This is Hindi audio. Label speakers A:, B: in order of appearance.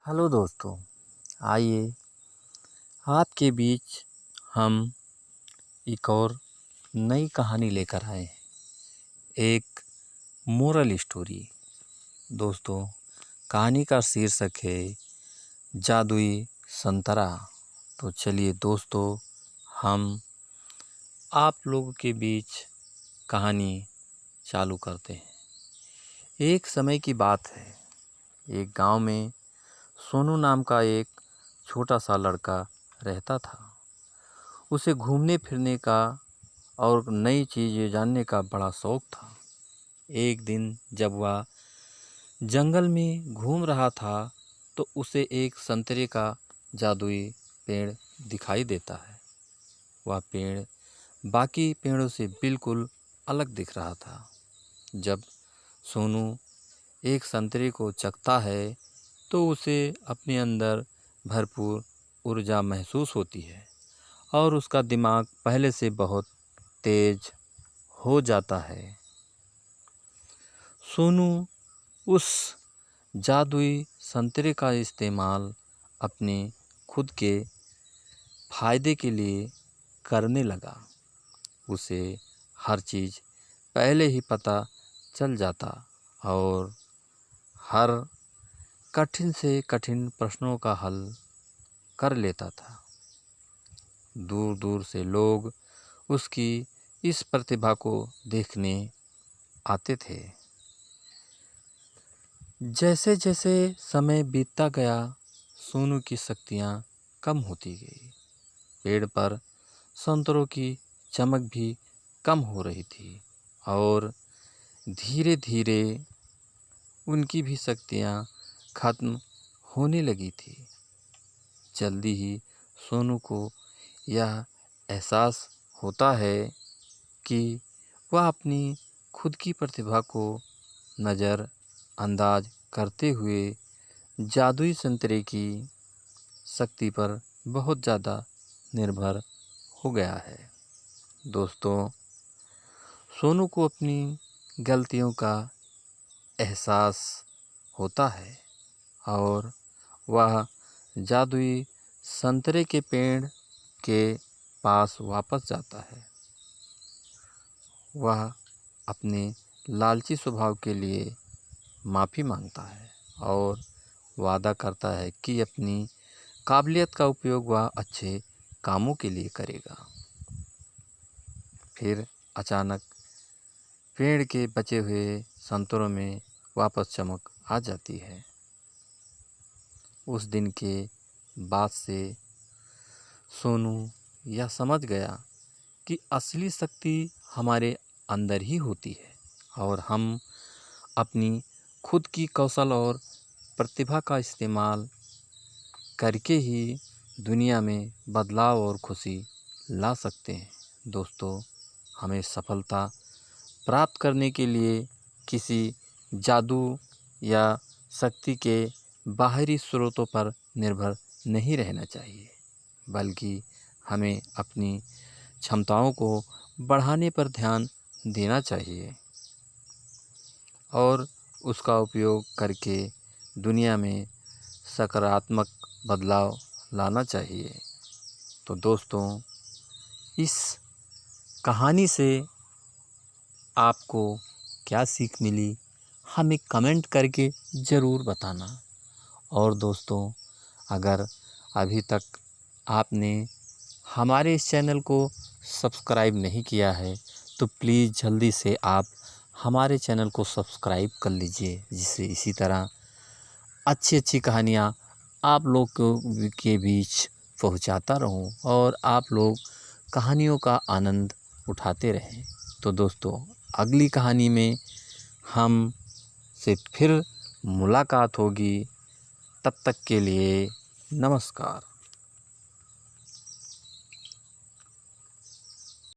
A: हेलो दोस्तों, आइए आपके बीच हम एक और नई कहानी लेकर आए हैं। एक मोरल स्टोरी। दोस्तों, कहानी का शीर्षक है जादुई संतरा। तो चलिए दोस्तों, हम आप लोगों के बीच कहानी चालू करते हैं। एक समय की बात है, एक गांव में सोनू नाम का एक छोटा सा लड़का रहता था। उसे घूमने फिरने का और नई चीज़ें जानने का बड़ा शौक था। एक दिन जब वह जंगल में घूम रहा था तो उसे एक संतरे का जादुई पेड़ दिखाई देता है। वह पेड़ बाकी पेड़ों से बिल्कुल अलग दिख रहा था। जब सोनू एक संतरे को चखता है तो उसे अपने अंदर भरपूर ऊर्जा महसूस होती है और उसका दिमाग पहले से बहुत तेज हो जाता है। सोनू उस जादुई संतरे का इस्तेमाल अपने खुद के फायदे के लिए करने लगा। उसे हर चीज़ पहले ही पता चल जाता और हर कठिन से कठिन प्रश्नों का हल कर लेता था। दूर दूर से लोग उसकी इस प्रतिभा को देखने आते थे। जैसे जैसे समय बीतता गया, सोनू की शक्तियाँ कम होती गई। पेड़ पर संतरों की चमक भी कम हो रही थी और धीरे धीरे उनकी भी शक्तियाँ खत्म होने लगी थी। जल्दी ही सोनू को यह एहसास होता है कि वह अपनी खुद की प्रतिभा को नज़रअंदाज करते हुए जादुई संतरे की शक्ति पर बहुत ज़्यादा निर्भर हो गया है। दोस्तों, सोनू को अपनी गलतियों का एहसास होता है और वह जादुई संतरे के पेड़ के पास वापस जाता है। वह अपने लालची स्वभाव के लिए माफ़ी मांगता है और वादा करता है कि अपनी काबिलियत का उपयोग वह अच्छे कामों के लिए करेगा। फिर अचानक पेड़ के बचे हुए संतरों में वापस चमक आ जाती है। उस दिन के बाद से सोनू यह समझ गया कि असली शक्ति हमारे अंदर ही होती है और हम अपनी खुद की कौशल और प्रतिभा का इस्तेमाल करके ही दुनिया में बदलाव और खुशी ला सकते हैं। दोस्तों, हमें सफलता प्राप्त करने के लिए किसी जादू या शक्ति के बाहरी स्रोतों पर निर्भर नहीं रहना चाहिए, बल्कि हमें अपनी क्षमताओं को बढ़ाने पर ध्यान देना चाहिए और उसका उपयोग करके दुनिया में सकारात्मक बदलाव लाना चाहिए। तो दोस्तों, इस कहानी से आपको क्या सीख मिली, हमें कमेंट करके ज़रूर बताना। और दोस्तों, अगर अभी तक आपने हमारे इस चैनल को सब्सक्राइब नहीं किया है तो प्लीज़ जल्दी से आप हमारे चैनल को सब्सक्राइब कर लीजिए, जिससे इसी तरह अच्छी अच्छी कहानियाँ आप लोग के बीच पहुंचाता रहूं और आप लोग कहानियों का आनंद उठाते रहें। तो दोस्तों, अगली कहानी में हम से फिर मुलाकात होगी। तब तक के लिए नमस्कार।